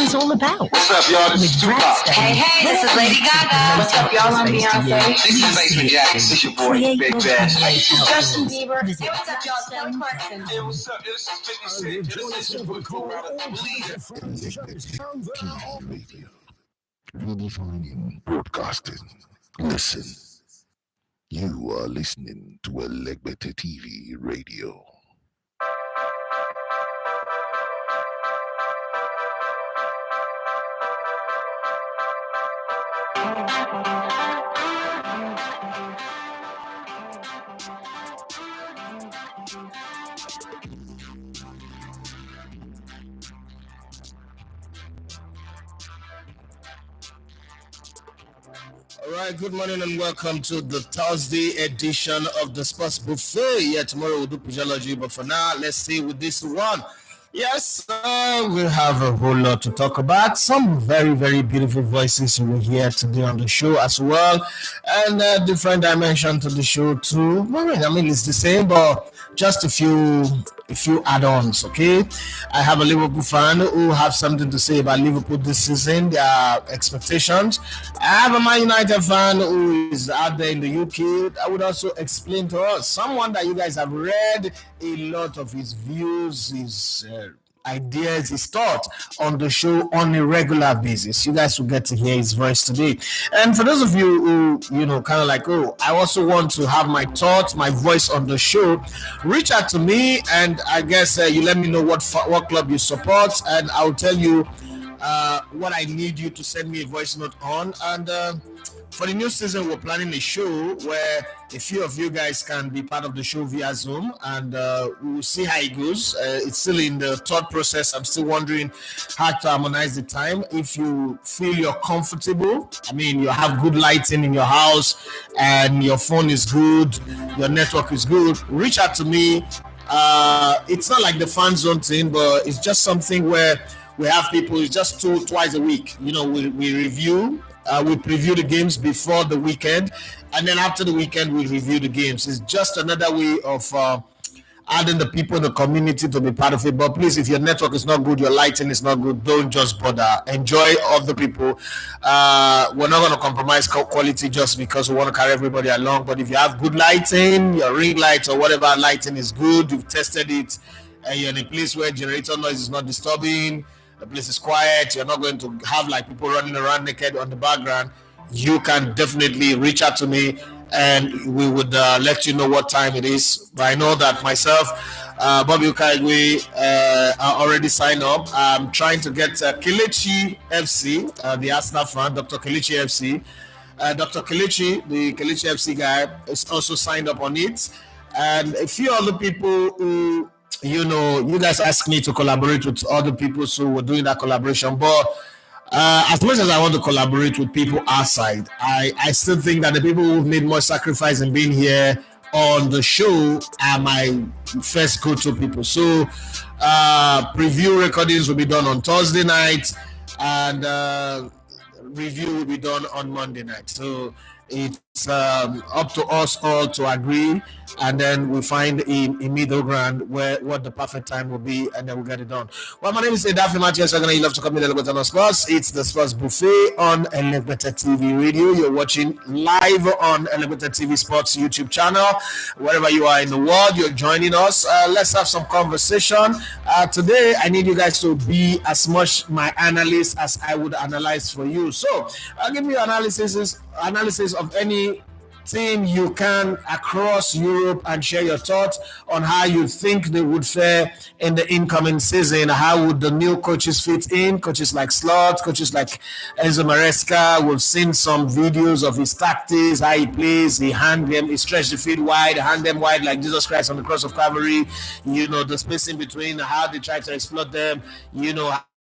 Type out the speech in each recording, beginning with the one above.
is all about. What's up, y'all? This is Tupac. Hey, this is Lady Gaga. What's up, y'all? I'm Beyonce. This is Basement Jack. This is your boy, Big Bass. Justin Bieber. Hey, what's up, y'all? Kelly Clarkson. Hey, what's up? This is 50 Cent. This is your boy, Redefining broadcasting. Listen. You are listening to Elegbete TV Radio. All right, good morning and welcome to the Thursday edition of the Sports Buffet. Yeah, tomorrow we'll do physiology, but for now, let's see with this one. Yes, we have a whole lot to talk about. Some very, very beautiful voices you will hear today on the show as well, and different dimension to the show too. I mean, it's the same, but just a few add-ons. Okay, I have a Liverpool fan who have something to say about Liverpool this season, their expectations. I have a Man United fan who is out there in the UK. I would also explain to us someone that you guys have read a lot of his views, his ideas, his thoughts on the show on a regular basis. You guys will get to hear his voice today. And for those of you who, kind of like, I also want to have my thoughts, my voice on the show, reach out to me, and I guess you let me know what club you support, and I'll tell you what I need you to send me a voice note on. And for the new season, we're planning a show where a few of you guys can be part of the show via Zoom, and we'll see how it goes. It's still in the thought process. I'm still wondering how to harmonize the time. If you feel you're comfortable, you have good lighting in your house and your phone is good, your network is good, reach out to me. It's not like the fan zone thing, but it's just something where we have people. It's just twice a week. We review. We preview the games before the weekend, and then after the weekend, we review the games. It's just another way of adding the people in the community to be part of it. But please, if your network is not good, your lighting is not good, don't just bother. Enjoy other people. We're not going to compromise quality just because we want to carry everybody along. But if you have good lighting, your ring light or whatever lighting is good, you've tested it, and you're in a place where generator noise is not disturbing, the place is quiet, you're not going to have like people running around naked on the background, you can definitely reach out to me and we would let you know what time it is. But I know that myself, Bobby Ukaigwe, are already signed up. I'm trying to get Kelechi FC, the Arsenal fan, Dr. Kelechi FC. Dr. Kelechi, the Kelechi FC guy, is also signed up on it. And a few other people who, you guys asked me to collaborate with other people, so we're doing that collaboration. But as much as I want to collaborate with people outside, I still think that the people who've made more sacrifice in being here on the show are my first go-to people. So preview recordings will be done on Thursday night, and review will be done on Monday night. So it's up to us all to agree, and then we find a middle ground where what the perfect time will be, and then we'll get it done. Well, my name is Edafi Matthias. You love to come in Elegbete Sports. It's the Sports Buffet on Elegbete TV Radio. You're watching live on Elegbete TV Sports YouTube channel. Wherever you are in the world, you're joining us. Let's have some conversation. Today, I need you guys to be as much my analyst as I would analyze for you. So, I'll give you analysis of any team you can across Europe and share your thoughts on how you think they would fare in the incoming season. How would the new coaches fit in? Coaches like Slot, coaches like Enzo Maresca. We've seen some videos of his tactics, how he plays. He stretched the field wide, hand them wide like Jesus Christ on the cross of Calvary. The space in between, how they try to exploit them.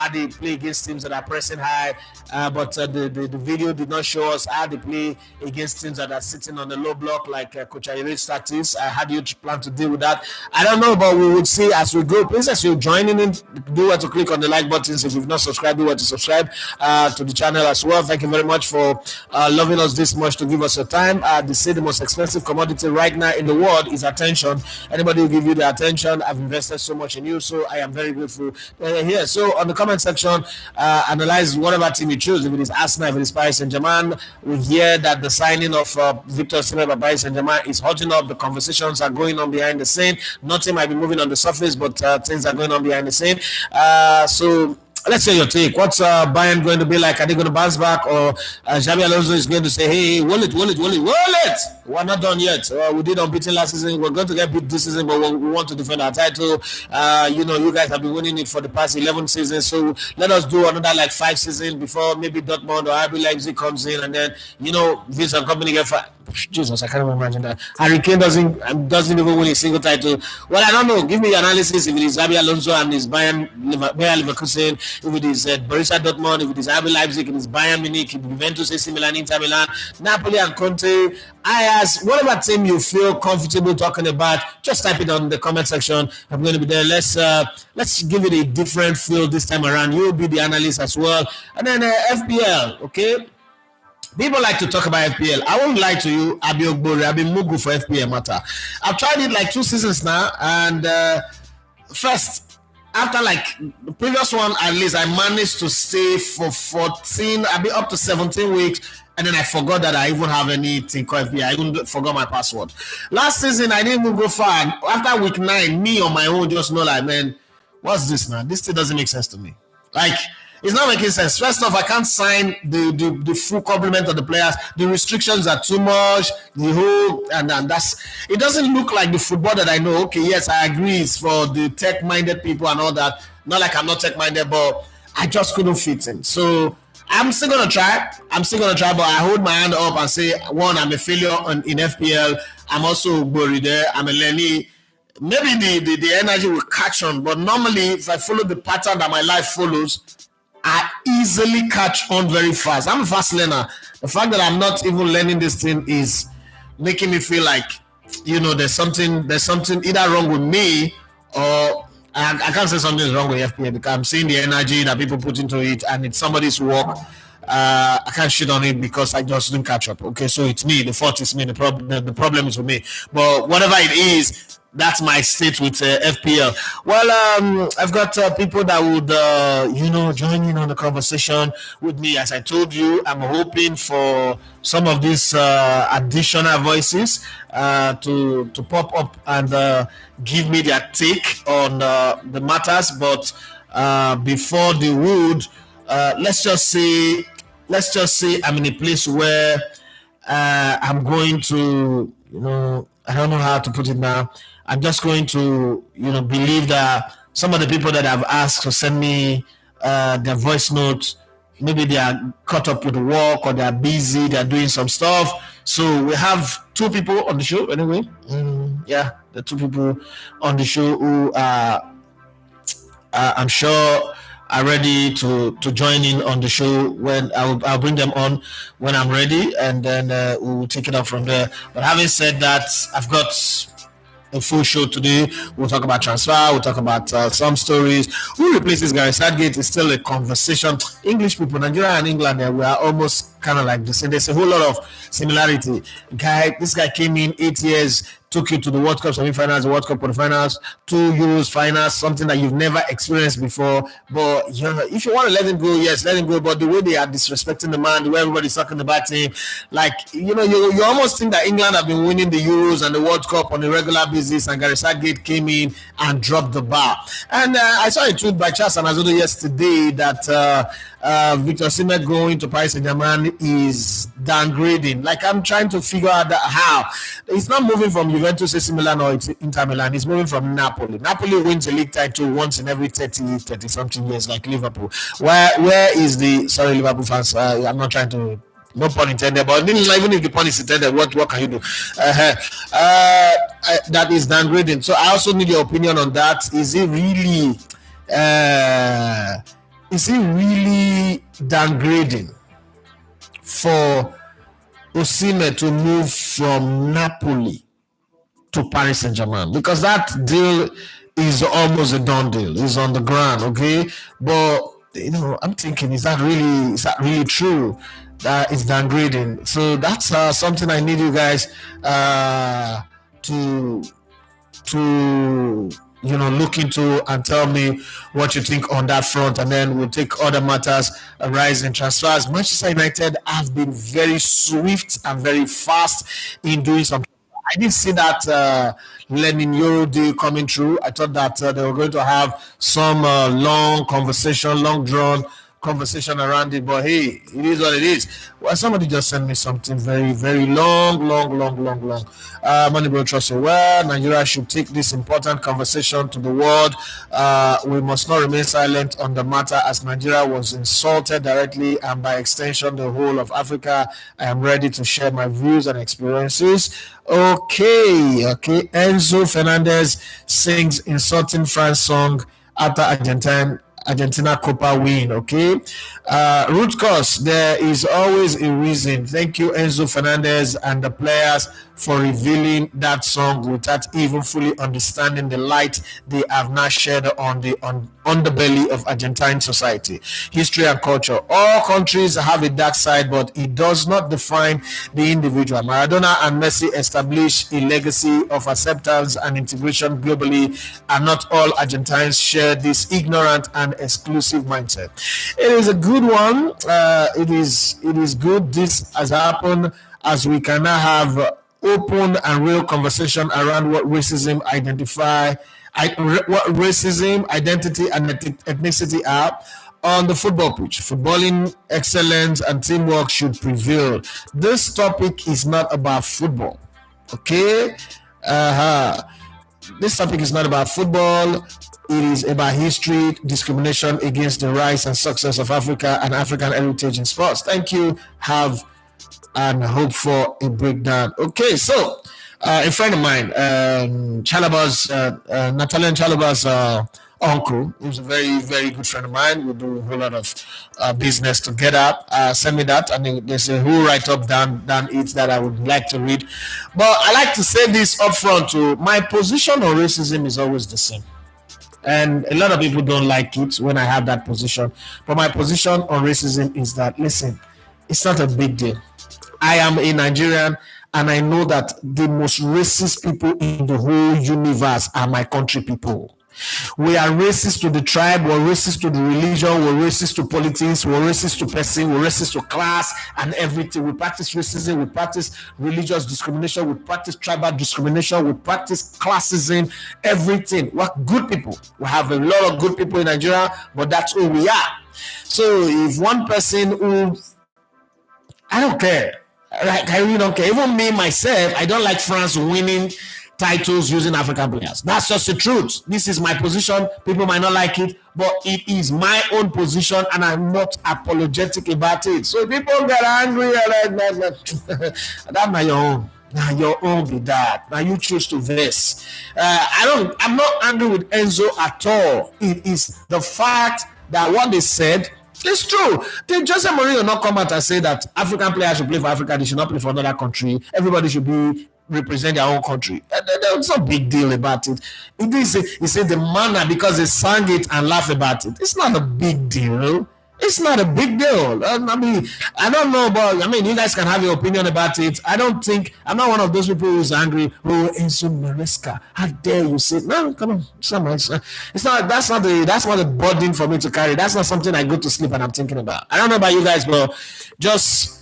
How they play against teams that are pressing high, but the video did not show us how they play against teams that are sitting on the low block like Coach Ayre's tactics. How do you plan to deal with that? I don't know, but we would see as we go. Please, as you're joining in, do what to click on the like buttons. If you've not subscribed, do what to subscribe to the channel as well. Thank you very much for loving us this much to give us your time. They say the most expensive commodity right now in the world is attention. Anybody who give you the attention, I've invested so much in you, so I am very grateful here. So on the comment comment section, analyze whatever team you choose. If it is Arsenal, if it is Paris Saint-Germain, we hear that the signing of Victor Osimhen by Paris Saint-Germain is hotting up. The conversations are going on behind the scene. Nothing might be moving on the surface, but things are going on behind the scene. So let's say your take. What's Bayern going to be like? Are they going to bounce back, or Xabi Alonso is going to say, "Hey, will it? We're not done yet. We did unbeaten last season. We're going to get beat this season, but we want to defend our title. You guys have been winning it for the past 11 seasons, so let us do another like 5 seasons before maybe Dortmund or RB Leipzig comes in, and then this company get fired." Jesus, I can't even imagine that. Harry Kane doesn't even win a single title. Well, I don't know. Give me your analysis. If it is Xabi Alonso and his Bayer Leverkusen, if it is Borussia Dortmund, if it is RB Leipzig, if it is Bayern Munich, if it is Juventus, AC Milan, Inter Milan, Napoli and Conte, Ajax, whatever team you feel comfortable talking about, just type it on the comment section. I'm going to be there. Let's give it a different feel this time around. You'll be the analyst as well. And then FPL, okay? People like to talk about FPL. I won't lie to you. I've been Mugu for FPL matter. I've tried it like 2 seasons now, and first, after like the previous one, at least I managed to stay for 14, I've been up to 17 weeks, and then I forgot that I even have anything called FPL. I even forgot my password. Last season, I didn't even go far. After week 9, me on my own just know like, man, what's this now? This thing doesn't make sense to me. Like, it's not making sense. First off, I can't sign the full complement of the players. The restrictions are too much. The whole and that's it doesn't look like the football that I know. Okay, yes, I agree. It's for the tech-minded people and all that. Not like I'm not tech-minded, but I just couldn't fit in. So I'm still gonna try. But I hold my hand up and say, one, I'm a failure in FPL. I'm also worried there. I'm a Lenny. Maybe the energy will catch on, but normally if I follow the pattern that my life follows, I easily catch on very fast. I'm a fast learner. The fact that I'm not even learning this thing is making me feel like, there's something either wrong with me, or I can't say something is wrong with FPA because I'm seeing the energy that people put into it, and it's somebody's work. I can't shit on it because I just didn't catch up. Okay, so it's me. The fault is me. The problem is with me. But whatever it is, that's my state with FPL. Well, I've got people that would, join in on the conversation with me. As I told you, I'm hoping for some of these additional voices to pop up and give me their take on the matters. But before they would, let's just say I'm in a place where I'm going to, I don't know how to put it now. I'm just going to, believe that some of the people that I've asked to send me their voice notes, maybe they are caught up with work or they're busy, they're doing some stuff. So we have 2 people on the show anyway. The 2 people on the show who I'm sure are ready to join in on the show. When I'll bring them on when I'm ready, and then we'll take it up from there. But having said that, I've got a full show today. We'll talk about transfer. We'll talk about some stories. Who replaces Gary Southgate is still a conversation. English people, Nigeria and England, we are almost kind of like the same. There's a whole lot of similarity. This guy came in 8 years, took you to the World Cup semi-finals, the World Cup quarterfinals, 2 Euros finals, something that you've never experienced before. But if you want to let him go, yes, let him go. But the way they are disrespecting the man, the way everybody's talking about him, like, you almost think that England have been winning the Euros and the World Cup on a regular basis, and Gary Southgate came in and dropped the bar. And I saw a tweet by Charles Anazodo yesterday that Victor Osimhen going to Paris Saint-Germain is downgrading. Like, I'm trying to figure out how. It's not moving from Juventus, AC Milan, or Inter Milan. It's moving from Napoli. Napoli wins a league title once in every 30 something years, like Liverpool. Where is the, sorry, Liverpool fans, I'm not trying to, no pun intended, but even if the pun is intended, what can you do? That is downgrading. So I also need your opinion on that. Is it really downgrading for Osimhen to move from Napoli to Paris Saint-Germain? Because that deal is almost a done deal. It's on the ground, okay? But I'm thinking, is that really true that it's downgrading? So that's something I need you guys to look into and tell me what you think on that front, and then we'll take other matters arising transfers. Manchester United have been very swift and very fast in doing some. I didn't see that Lenin Euro deal coming through. I thought that they were going to have some long conversation, long drawn conversation around it, but hey, it is what it is. Well, somebody just sent me something very, very long. Moneyball Trust, well, Nigeria should take this important conversation to the world. We must not remain silent on the matter, as Nigeria was insulted directly and by extension the whole of Africa. I am ready to share my views and experiences. Okay. Enzo Fernandez sings insulting France song after Argentina Copa win. Okay. Root cause, there is always a reason. Thank you, Enzo Fernandez and the players, for revealing that song without even fully understanding the light they have now shed on the underbelly of Argentine society, history and culture. All countries have a dark side, but it does not define the individual. Maradona and Messi established a legacy of acceptance and integration globally, and not all Argentines share this ignorant and exclusive mindset. It is a good one. It is good this has happened, as we can now have open and real conversation around what racism, identity, and ethnicity are on the football pitch. Footballing excellence and teamwork should prevail. This topic is not about football. Okay? This topic is not about football. It is about history, discrimination against the rise and success of Africa and African heritage in sports. Thank you. Have and hope for a breakdown. Okay, so a friend of mine, Natalian Chalaba's uncle, who's a very, very good friend of mine. We do a whole lot of business together. Send me that, and there's a whole write-up down it that I would like to read. But I like to say this up front too. My position on racism is always the same. And a lot of people don't like it when I have that position. But my position on racism is that, listen, it's not a big deal. I am a Nigerian, and I know that the most racist people in the whole universe are my country people. We are racist to the tribe, we're racist to the religion, we're racist to politics, we're racist to person, we're racist to class and everything. We practice racism, we practice religious discrimination, we practice tribal discrimination, we practice classism, everything. We're good people. We have a lot of good people in Nigeria, but that's who we are. So if one person who, I don't care. Like, I really don't care. Even me, myself, I don't like France winning titles using African players. That's just the truth. This is my position. People might not like it, but it is my own position, and I'm not apologetic about it. So people get angry, that's not your own. Now your own be that. Now you choose to this. I'm not angry with Enzo at all. It is the fact that what they said, it's true. Did Jose Mourinho not come out and say that African players should play for Africa, they should not play for another country? Everybody should represent their own country. There's no big deal about it. He said the manner, because they sang it and laugh about it. It's not a big deal. It's not a big deal. I mean, I don't know about, you guys can have your opinion about it. I'm not one of those people who's angry. Oh, Enzo Maresca, how dare you say, no, come on. That's not a burden for me to carry. That's not something I go to sleep and I'm thinking about. I don't know about you guys, but just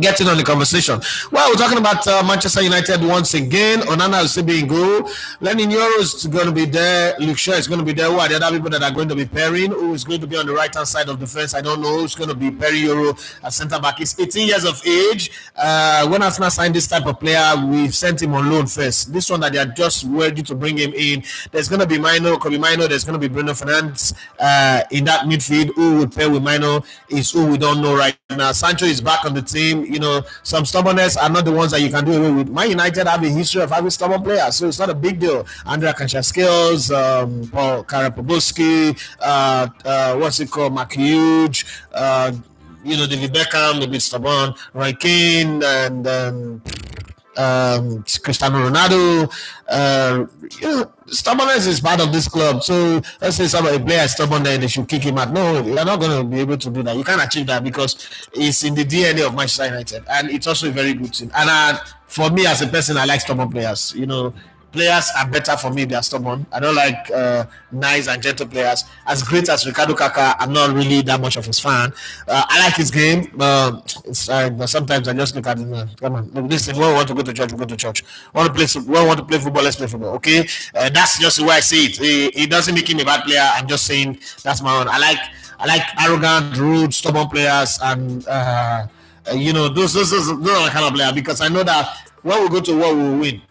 getting on the conversation. Well, we're talking about Manchester United once again. Onana will still be in goal. Lenin Euro is going to be there. Luke Shaw is going to be there. Who are the other people that are going to be pairing? Who is going to be on the right-hand side of the fence? I don't know who's going to be Perry Euro at centre-back. He's 18 years of age. When Arsenal signed this type of player, we sent him on loan first. This one that they are just ready to bring him in. There's going to be Kobe Mino. There's going to be Bruno Fernandes in that midfield. Who would pair with Mino is who we don't know right now. Sancho is back on the team. Some stubbornness are not the ones that you can do away with. Man United have a history of having stubborn players, so it's not a big deal. Andrea Kanchelskis, Paul Karapoboski, Mark Hughes, David Beckham, a bit stubborn, Roy Keane, and Cristiano Ronaldo. Stubbornness is part of this club. So let's say a player is stubborn, then they should kick him out. No, you're not going to be able to do that. You can't achieve that because it's in the DNA of Manchester United, and it's also a very good team. And for me as a person, I like stubborn players. players are better for me. They are stubborn. I don't like nice and gentle players. As great as Ricardo Kaka, I'm not really that much of his fan. I like his game. But sometimes I just look at him. Come on, look, listen. When we want to go to church, we go to church. Want to play? When we want to play football, let's play football. Okay, that's just the way I see it. It doesn't make him a bad player. I'm just saying that's my own. I like arrogant, rude, stubborn players, and those are the kind of player, because I know that when we go to war, we will win.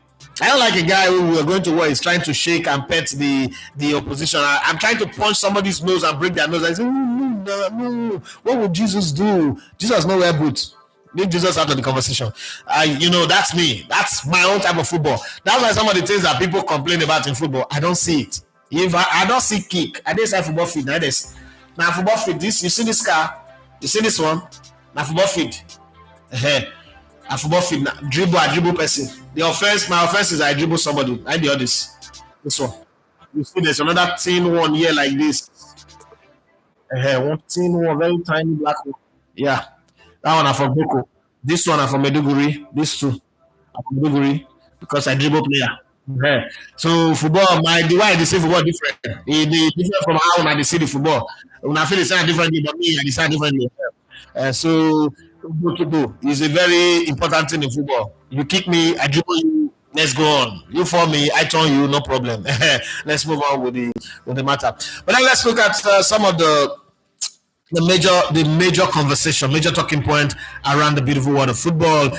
I don't like a guy who we are going to war is trying to shake and pet the opposition. I'm trying to punch somebody's nose and break their nose. I say, no. What would Jesus do? Jesus no wear boots. Leave Jesus out of the conversation. That's me. That's my own type of football. That's why some of the things that people complain about in football, I don't see it. If I don't see kick, I didn't say football feed. Now football feed. This, you see this car? You see this one? Now football feed. A football feed. Dribble person. My offense is I dribble somebody. I do this one. You see, there's another thin one here like this. One thin one, very tiny black one. Yeah, that one are from Boko. This one are from Meduguri. These two are from Meduguri because I dribble player. So football, the way they see football different. It different from how I see the football. When I feel the same differently, but me I decide differently. So is a very important thing in football. You kick me, I dribble you. Let's go on. You for me, I turn you, no problem. Let's move on with the matter. But now let's look at some of the major conversation, major talking point around the beautiful world of football.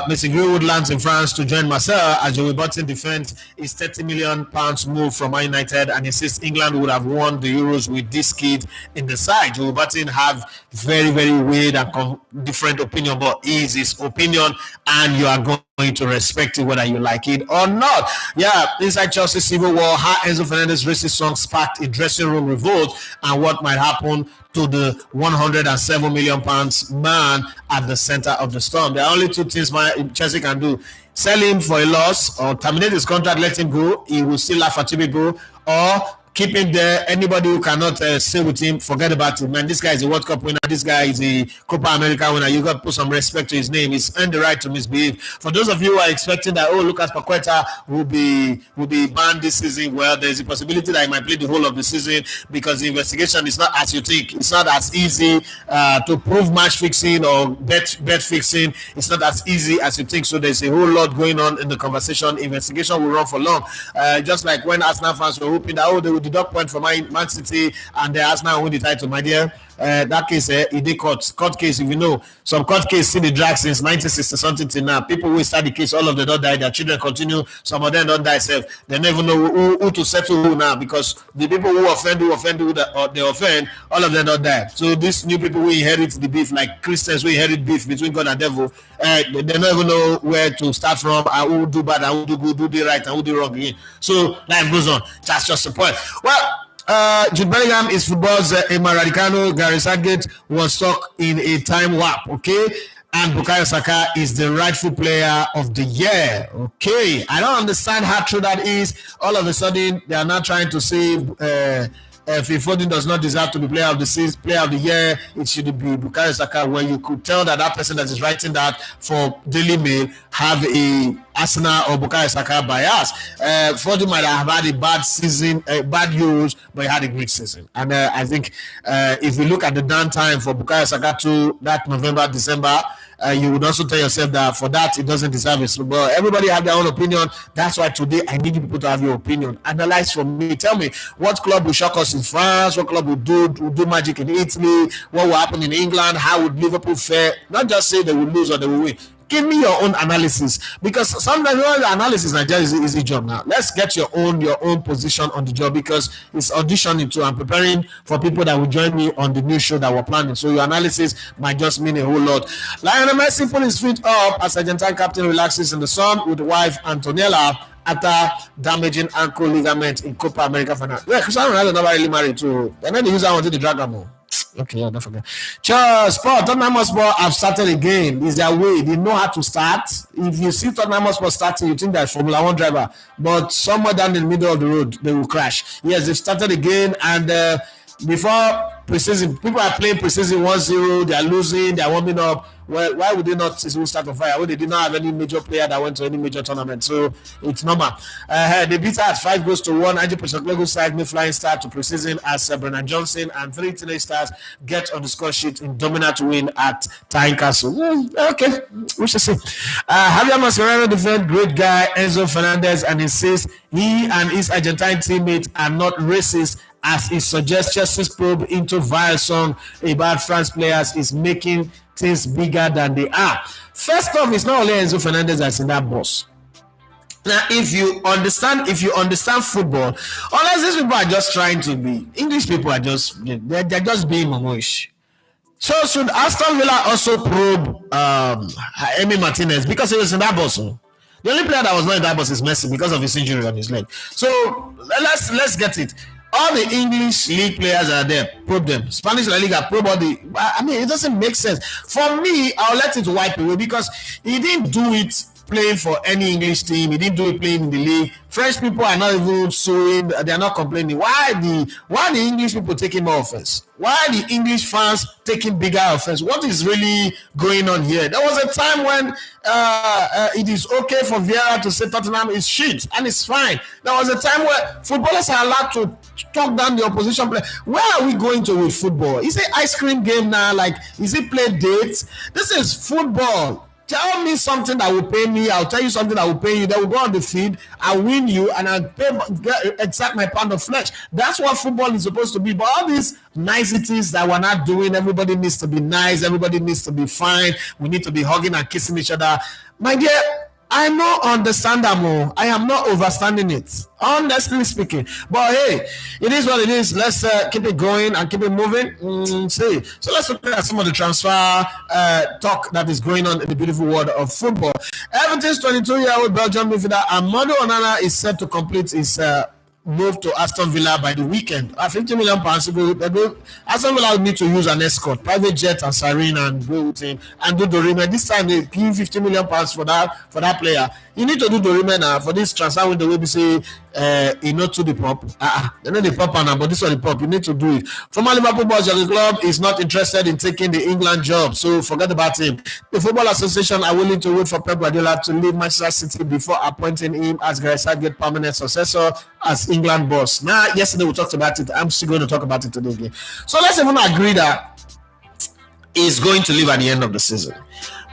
Mr. Greenwood lands in France to join Marseille as Joey Barton defends his £30 million move from Man United and insists England would have won the Euros with this kid in the side. Joey Barton have very, very weird and different opinion, but is his opinion, and you are going to respect it whether you like it or not. Yeah, inside Chelsea civil war, how Enzo Fernandez racist song sparked a dressing room revolt, and what might happen to the £107 million man at the center of the storm. There are only two things Chelsea can do: sell him for a loss, or terminate his contract, let him go. He will still laugh at Tibigo, or keep him there. Anybody who cannot stay with him, forget about him. Man, this guy is a World Cup winner. This guy is a Copa America winner. You got to put some respect to his name. He's earned the right to misbehave. For those of you who are expecting that, Lucas Paqueta will be banned this season, well, there's a possibility that he might play the whole of the season, because the investigation is not as you think. It's not as easy to prove match fixing or bet fixing. It's not as easy as you think. So there's a whole lot going on in the conversation. Investigation will run for long. Just like when Arsenal fans were hoping that they would deduct point from Man City and the Arsenal win the title, my dear. That case, it did court case. If you know, some court case see the drag since 1960 something till now. People who start the case, all of them don't die. Their children continue. Some of them don't die. Self, they never know who to settle who now, because the people who offend, they offend. All of them don't die. So these new people who inherit the beef, like Christians who inherit beef between God and devil, they don't even know where to start from. And who do bad, and who do good, who do right, and who do wrong again. So life goes on. That's just the point. Well, Jude Bellingham is football's Emma Raducanu. Gary Southgate was stuck in a time warp, okay? And Bukayo Saka is the rightful player of the year, okay? I don't understand how true that is. All of a sudden, they are now trying to say Phil Foden does not deserve to be player of the season, player of the year. It should be Bukayo Saka. When you could tell that person that is writing that for Daily Mail have a Arsenal or Bukayo Saka bias. Foden might have had a bad season, bad Euros, but he had a great season. And I think if you look at the downtime for Bukayo Saka to that November, December, you would also tell yourself that for that it doesn't deserve it. But everybody have their own opinion. That's why today I need people to have your opinion. Analyze for me. Tell me what club will shock us in France, what club will do magic in Italy, what will happen in England, how would Liverpool fare? Not just say they will lose or they will win. Give me your own analysis, because sometimes the analysis is an easy job. Now let's get your own position on the job, because it's auditioning too. I'm preparing for people that will join me on the new show that we're planning, so your analysis might just mean a whole lot. Lionel Messi put his feet up as Argentine captain relaxes in the sun with wife Antonella after damaging ankle ligament in Copa America final. Yeah, Cristiano Ronaldo never really married too. They're not the user until the Dragon. Okay, yeah, don't forget. Tottenham Hotspur have started again. Is their way. They know how to start. If you see Tottenham Hotspur starting, you think they're Formula 1 driver. But somewhere down in the middle of the road, they will crash. Yes, they've started again. And before preseason, people are playing preseason 1-0. They are losing. They are warming up. well, why would they not start on fire? Well, they did not have any major player that went to any major tournament, so it's normal. They beat her at 5-1. Angie Postecoglou side made flying start to preseason as Brennan Johnson and 3 teenage stars get on the score sheet in dominant win at Tynecastle. Okay, we shall see. Javier Mascherano defend great guy Enzo Fernandez and insists he and his Argentine teammates are not racist, as he suggests Chelsea's probe into vile song about France players is making things bigger than they are. First off, it's not only Enzo Fernandez that's in that bus. Now, if you understand football, unless these people are just trying to be, English people are just, they're just being momoish. So should Aston Villa also probe Emi Martinez because he was in that bus? The only player that was not in that bus is Messi because of his injury on his leg. So let's get it. All the English league players are there. Probe them. Spanish La Liga, probe all the. I mean, it doesn't make sense. For me, I'll let it wipe away because he didn't do it playing for any English team. He didn't do it playing in the league. French people are not even suing. They are not complaining. Why the English people taking more offense? Why the English fans taking bigger offense? What is really going on here? There was a time when it is okay for Vieira to say Tottenham is shit and it's fine. There was a time where footballers are allowed to talk down the opposition player. Where are we going to with football? Is it ice cream game now? Like, is it play dates? This is football. Tell me something that will pay me. I'll tell you something that will pay you. They will go on the field. I'll win you, and I'll exact my pound of flesh. That's what football is supposed to be. But all these niceties that we're not doing, everybody needs to be nice. Everybody needs to be fine. We need to be hugging and kissing each other. My dear, I don't understand that more. I am not overstanding it, honestly speaking. But hey, it is what it is. Let's keep it going and keep it moving. So let's look at some of the transfer talk that is going on in the beautiful world of football. Everton's 22-year-old Belgian midfielder Amadou Onana is set to complete his move to Aston Villa by the weekend. At £50 million, Aston Villa will need to use an escort, private jet and siren, and go with him and do Dorime. This time they give £50 million for that player. You need to do Dorime now for this transfer window. We say to the pop. They know the pop now, but this one the pop. You need to do it. Former Liverpool boss Jurgen Klopp is not interested in taking the England job, so forget about him. The Football Association are willing to wait for Pep Guardiola to leave Manchester City before appointing him as Gareth Southgate's permanent successor as England boss. Now, yesterday we talked about it. I'm still going to talk about it today again. So let's even agree that he's going to leave at the end of the season.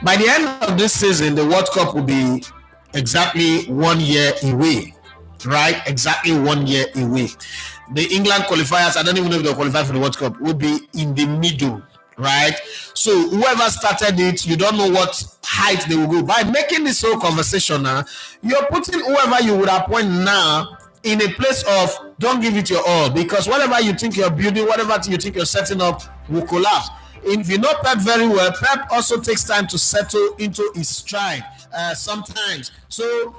By the end of this season, the World Cup will be exactly 1 year away. Right? Exactly 1 year away. The England qualifiers, I don't even know if they'll qualify for the World Cup, will be in the middle. Right? So whoever started it, you don't know what height they will go. By making this whole conversation now, you're putting whoever you would appoint now in a place of don't give it your all, because whatever you think you're building, whatever you think you're setting up will collapse. If you know Pep very well, Pep also takes time to settle into his stride sometimes. So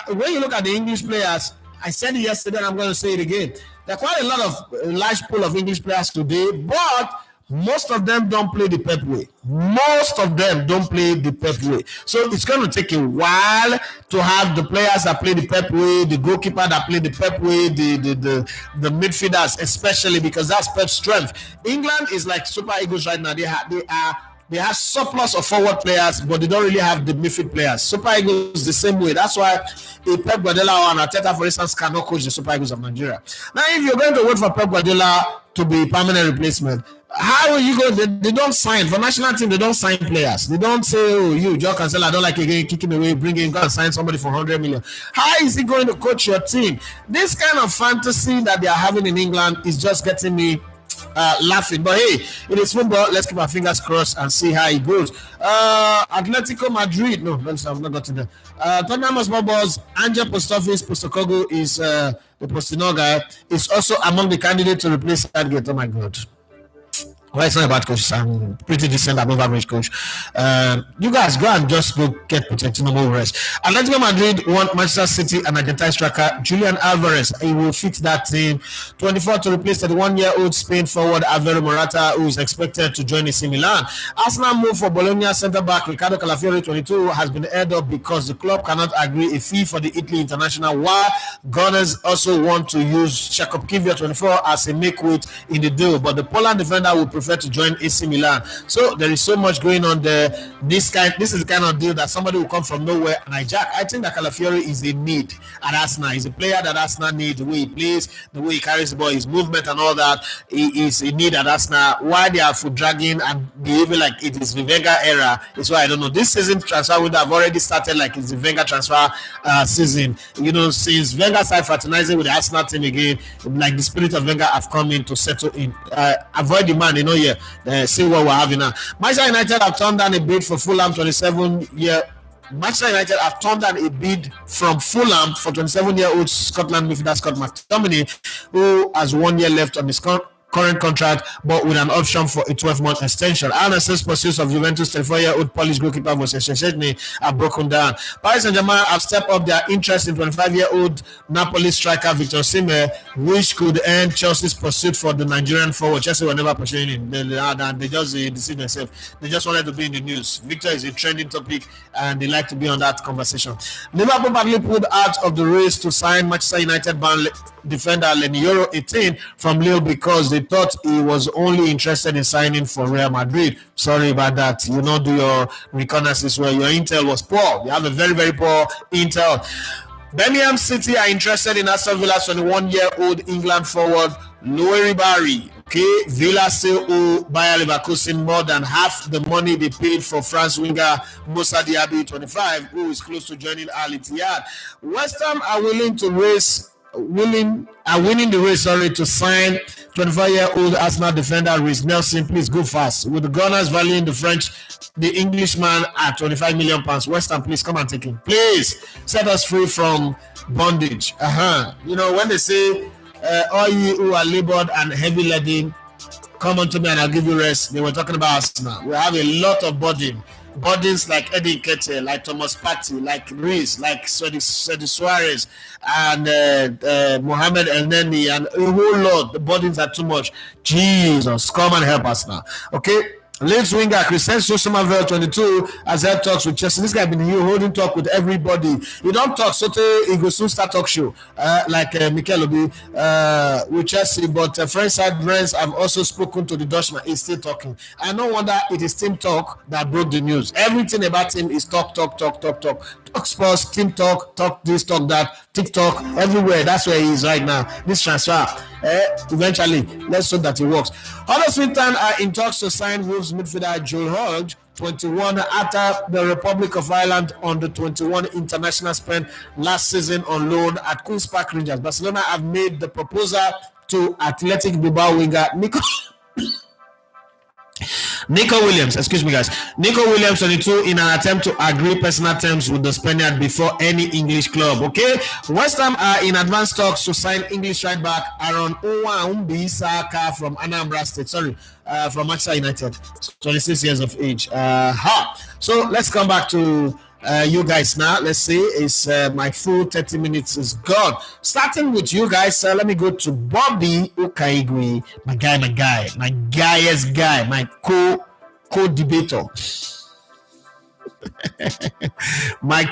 when you look at the English players, I said it yesterday and I'm going to say it again. There are quite a large pool of English players today, but most of them don't play the Pep way. So it's going to take a while to have the players that play the Pep way, the goalkeeper that play the Pep way, the midfielders especially, because that's Pep's strength. England is like Super Eagles right now. They have surplus of forward players, but they don't really have the midfield players. Super Eagles the same way. That's why Pep Guardiola and Arteta, for instance, cannot coach the Super Eagles of Nigeria. Now, if you're going to wait for Pep Guardiola to be permanent replacement, how are you going? They don't sign for national team. They don't sign players. They don't say, "Oh, you, Joe Cancelo, I don't like again, kick him away, bring him, go and sign somebody for 100 million." How is he going to coach your team? This kind of fantasy that they are having in England is just getting me laughing. But hey, it is football. Let's keep our fingers crossed and see how it goes. Atletico Madrid. No, I've not gotten there. Tottenham Hotspur boss Ange Postecoglou is the Postino guy. Is also among the candidates to replace Southgate. Oh my God. Well, it's not about coach. I'm pretty decent, above average coach. You guys go and just go get Pochettino rest. Atletico Madrid want Manchester City and Argentine striker Julian Alvarez. He will fit that team. 24 to replace the 1-year-old Spain forward Alvaro Morata, who is expected to join AC Milan. Arsenal move for Bologna centre-back Riccardo Calafiori, 22, has been aired up because the club cannot agree a fee for the Italy international, while Gunners also want to use Jakub Kiwior, 24, as a make-weight in the deal. But the Poland defender will prefer prefer to join AC Milan. So there is so much going on there. This is the kind of deal that somebody will come from nowhere and hijack. I think that Calafiori is a need at Arsenal. He's a player that Arsenal needs. The way he plays, the way he carries the ball, his movement and all that. He is a need at Arsenal. Why they are foot dragging and behaving like it is the Wenger era is why I don't know. This season transfer would have already started like it's the Wenger transfer season. Since Wenger started fraternizing with the Arsenal team again, like the spirit of Wenger have come in to settle in. Avoid the man, see what we're having now. Manchester United have turned down a bid for Fulham 27-year. Manchester United have turned down a bid from Fulham for 27-year-old Scotland midfielder Scott McTominay, who has 1 year left on his current contract, but with an option for a 12-month extension. Arne says pursuits of Juventus 34-year-old Polish goalkeeper Szczesny have broken down. Paris Saint-Germain have stepped up their interest in 25-year-old Napoli striker Victor Osimhen, which could end Chelsea's pursuit for the Nigerian forward. Chelsea were never pursuing him. They just deceived themselves. They just wanted to be in the news. Victor is a trending topic, and they like to be on that conversation. Liverpool badly pulled out of the race to sign Manchester United bound defender Lenioro 18 from Lille because they thought he was only interested in signing for Real Madrid. Sorry about that. You don't do your reconnaissance where your intel was poor. You have a very, very poor intel. Birmingham City are interested in Aston Villa's 21-year-old England forward Loic Barry. Okay, Villa still owe Bayer Leverkusen more than half the money they paid for France winger Moussa Diaby, 25, who is close to joining Al Ittihad. West Ham are winning the race to sign 25-year-old Arsenal defender Reece Nelson. Please go fast. With the Gunners valuing the Englishman at £25 million. West Ham, please come and take him. Please set us free from bondage. When they say all you who are labored and heavy laden, come unto me and I'll give you rest. They were talking about Arsenal. We have a lot of burdens like Eddie Nketiah, like Thomas Partey, like Reece, like Sedi Suarez, and Mohamed El Neni, and a whole lot. The burdens are too much. Jesus, come and help us now. Okay. Leeds winger Crescencio Somerville, 22, has had talks with Chelsea. This guy been here holding talk with everybody. You don't talk, so he goes soon start talk show like Mikel Obi with Chelsea. But French side friends have also spoken to the Dutchman. He's still talking. And no wonder it is team talk that broke the news. Everything about him is talk. Talk sports, team talk this, talk that, TikTok, everywhere. That's where he is right now. This transfer, eventually, let's hope that it works. Huddersfield Town are in talks to sign Wolves midfielder Joel Hodge, 21, after the Republic of Ireland on the 21 international spent last season on loan at Queen's Park Rangers. Barcelona have made the proposal to Athletic Bilbao winger Nico Williams, 22, in an attempt to agree personal terms with the Spaniard before any English club. Okay, West Ham are in advanced talks to sign English right back Aaron Wan-Bissaka from Anambra State. From Manchester United, 26 years of age. So let's come back to you guys now. Let's see, it's my full 30 minutes is gone. Starting with you guys, let me go to Bobby Okaigwe, my guyest guy, my co-debater. my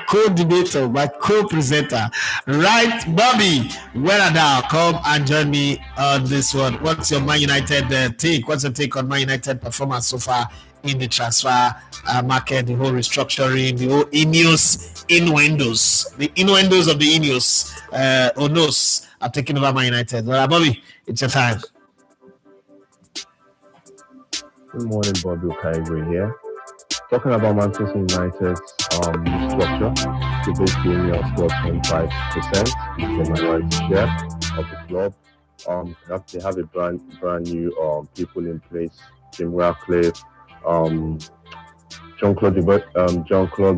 co-presenter. Right, Bobby, where are thou? Come and join me on this one. What's your Man United take? What's your take on Man United performance so far in the transfer market, the whole restructuring, the whole innuendos of the Ineos Onos are taking over Man United? Well, Bobby, it's your time. Good morning, Bobby Okaigwe here. Talking about Manchester United's structure, they basically only got 25%, the minority share of the club. They have a brand new people in place: Jim Ratcliffe, Jean-Claude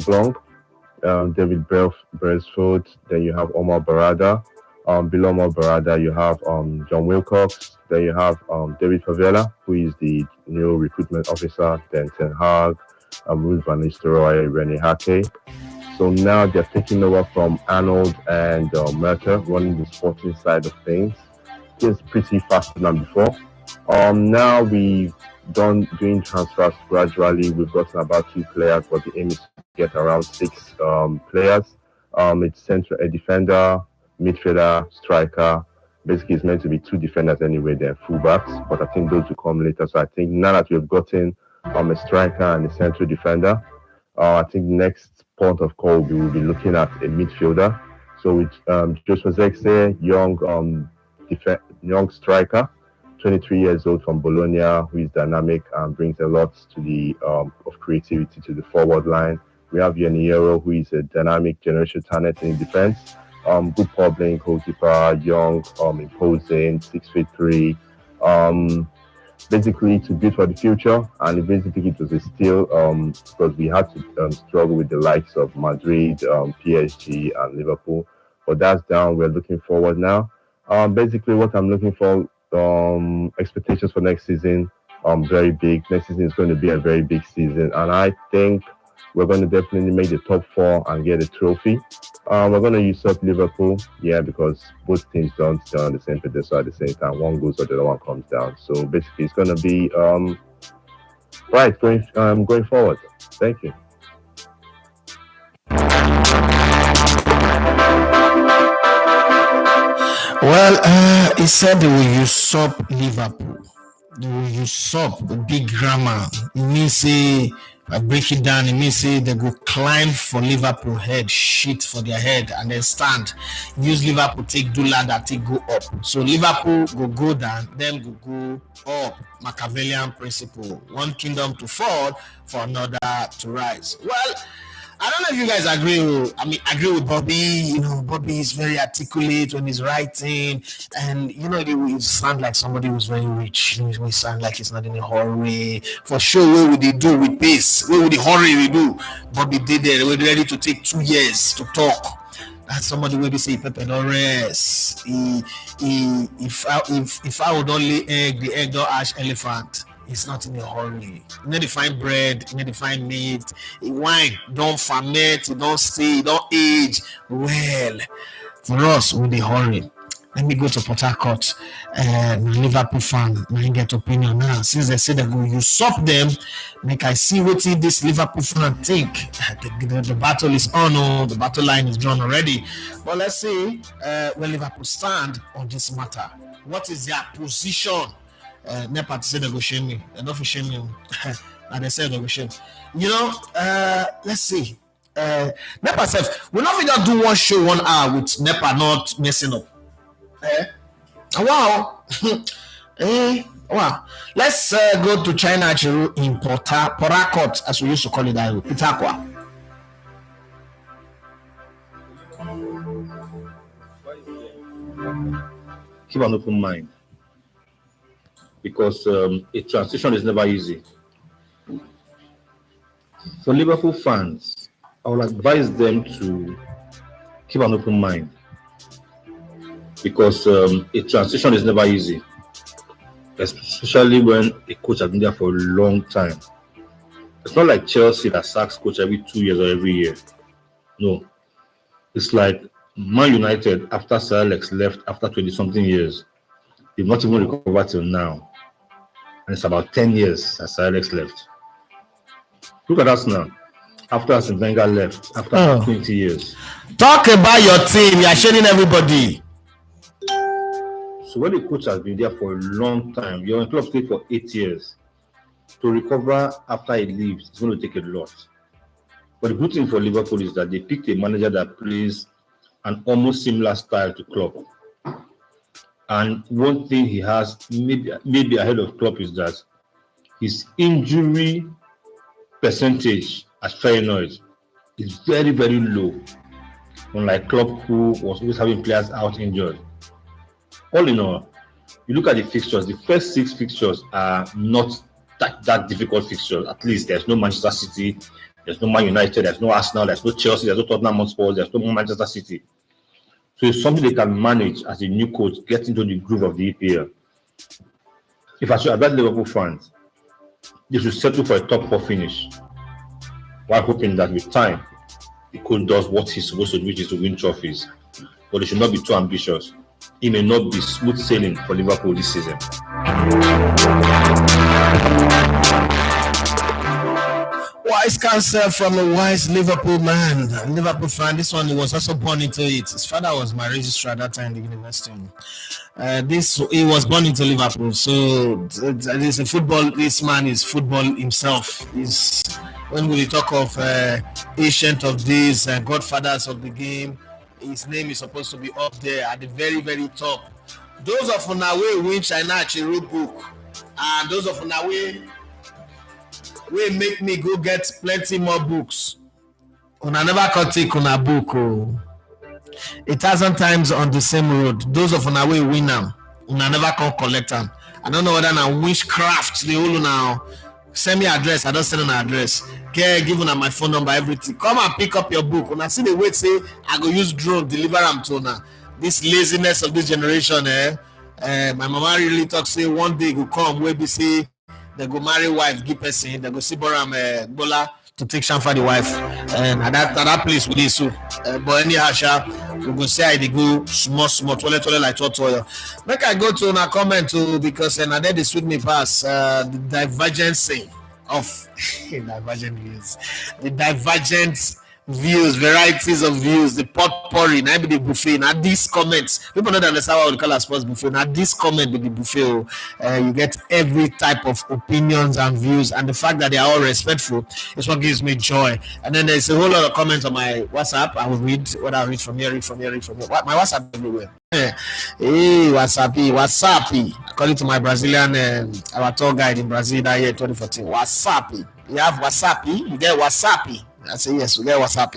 Blanc, David Brailsford. Then you have Omar Barada. Below Omar Barada, you have John Wilcox. Then you have David Favela, who is the new recruitment officer. Then Ten Hag, Ruth Van Nistelrooy, Rene Hake. So now they're taking over from Arnold and Merker, running the sporting side of things. It's pretty faster than before. Now we've doing transfers gradually. We've gotten about 2 players, but the aim is to get around 6 players. It's a defender, midfielder, striker, Basically, it's meant to be two defenders anyway, they're fullbacks, but I think those will come later. So I think now that we've gotten a striker and a central defender, I think next point of call we'll be looking at a midfielder. So with Joshua Zexer, young striker, 23 years old from Bologna, who is dynamic and brings a lot to the of creativity to the forward line. We have Yaniero, who is a dynamic generational talent in defense. Good ball playing goalkeeper, young, imposing, 6'3". Basically to build for the future, and basically it was a steal because we had to struggle with the likes of Madrid, PSG, and Liverpool. But that's down. We're looking forward now. Basically, what I'm looking for, expectations for next season, very big. Next season is going to be a very big season, and I think we're going to definitely make the top 4 and get a trophy. We're going to use up Liverpool, because both teams don't stay on the same pedestal at the same time. One goes or the other one comes down. So basically, it's going to be right going forward. Thank you. Well, he said they will usurp Liverpool. They will usurp the big grammar. It means say, I break it down, it means say they go climb for Liverpool head, shit for their head, and then stand. Use Liverpool take do ladder, take go up. So Liverpool go down, then go up. Machiavellian principle. One kingdom to fall, for another to rise. Well, I don't know if you guys agree. Agree with Bobby. Bobby is very articulate when he's writing, and he will sound like somebody who's very rich. He will sound like he's not in a hurry. For sure, what would he do with pace? What would the hurry we do? Bobby did it. We're ready to take 2 years to talk. That's somebody where they say Pepe don't rest. If I would only egg, the egg don't ash elephant. It's not in a hurry. You need to find bread, you need to find meat. Wine don't ferment, it don't stay, it don't age. Well, for us, with the hurry. Let me go to Port Harcourt. Liverpool fan, I get opinion now. Since they say they go usurp them, make I see what this Liverpool fan think. The battle is on, the battle line is drawn already. But let's see where Liverpool stand on this matter. What is their position? Nepa to say they go shame me. They're not for shame me. And they say they go shame. Let's see. Nepa said, we're not going to do one show 1 hour with Nepa not messing up. Wow. Wow. Let's go to China in Port Harcourt, as we used to call it, Pitakwa. Keep an open mind, because a transition is never easy. For Liverpool fans, I would advise them to keep an open mind, because a transition is never easy, especially when a coach has been there for a long time. It's not like Chelsea that sacks coach every 2 years or every year. No. It's like Man United after Sir Alex left after 20-something years. They've not even recovered till now. And it's about 10 years since Sir Alex left. Look at us now. After Arsene Wenger left, after 20 years. Talk about your team. You're shading everybody. So when the coach has been there for a long time, you're in club stay for 8 years. To recover after he leaves, it's going to take a lot. But the good thing for Liverpool is that they picked a manager that plays an almost similar style to Klopp. And one thing he has, maybe ahead of Klopp, is that his injury percentage at Feyenoord is very, very low. Unlike Klopp, who was always having players out injured. All in all, you look at the fixtures, the first 6 fixtures are not that difficult fixtures. At least there's no Manchester City, there's no Man United, there's no Arsenal, there's no Chelsea, there's no Tottenham Hotspur, there's no Manchester City. So it's something they can manage as a new coach, get into the groove of the EPL. If I should advise Liverpool fans, they should settle for a top 4 finish, while hoping that with time, the coach does what he's supposed to do, which is to win trophies. But they should not be too ambitious. It may not be smooth sailing for Liverpool this season. Well, it's counsel from a wise Liverpool man, a Liverpool fan. This one, he was also born into it. His father was my registrar at that time in the university. He was born into Liverpool, so this a football. This man is football himself. When we talk of ancient of days and godfathers of the game, his name is supposed to be up there at the very, very top. Those of Unawe win China wrote book, and those of Unawe will make me go get plenty more books. Una never can take on a book. Oh. 1,000 times on the same road. Those of Unawe win them. Una never can collect them. I don't know whether now witchcraft the whole now. Send me address. I don't send an address. Okay, give una my phone number, everything. Come and pick up your book. Una see the way say I go use drone deliver them to una. This laziness of this generation, my mama really talk say one day go come where we say they go marry wife, give person, they go see Boram Bola to take sham for the wife, and at that place we so. But anyhow, we go say they go small toilet like toilet. Make I go to a comment too because now they suit me pass the divergence of divergent views, the divergent views, varieties of views, the potpourri, now be the buffet. Now these comments, people don't understand what we call a sports buffet. Now this comment with the buffet, you get every type of opinions and views, and the fact that they are all respectful is what gives me joy. And then there's a whole lot of comments on my WhatsApp. I will read what I read from here. My WhatsApp everywhere. Hey, WhatsApp. According to my Brazilian, our tour guide in Brazil that year 2014, WhatsApp. You have WhatsApp, you get WhatsApp. I say yes, we get WhatsApp.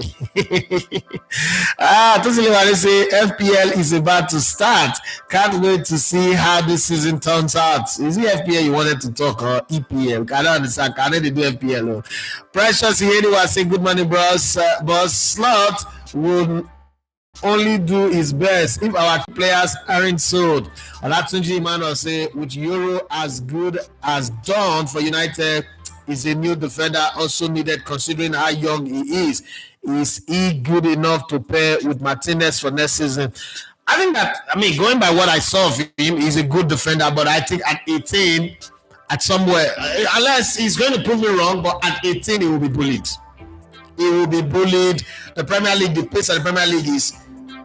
Totally say FPL is about to start. Can't wait to see how this season turns out. Is it FPL you wanted to talk or EPL? I don't understand. Can they do FPL? Precious Yedi say good morning, bros. Boss Slot would only do his best if our players aren't sold. Olatunji Emmanuel say with Euro as good as done for United, is a new defender also needed considering how young he is. Is he good enough to pair with Martinez for next season? I think that, going by what I saw of him, he's a good defender, but I think at 18, at somewhere, unless he's going to prove me wrong, but at 18, he will be bullied. He will be bullied. The Premier League, the pace of the Premier League is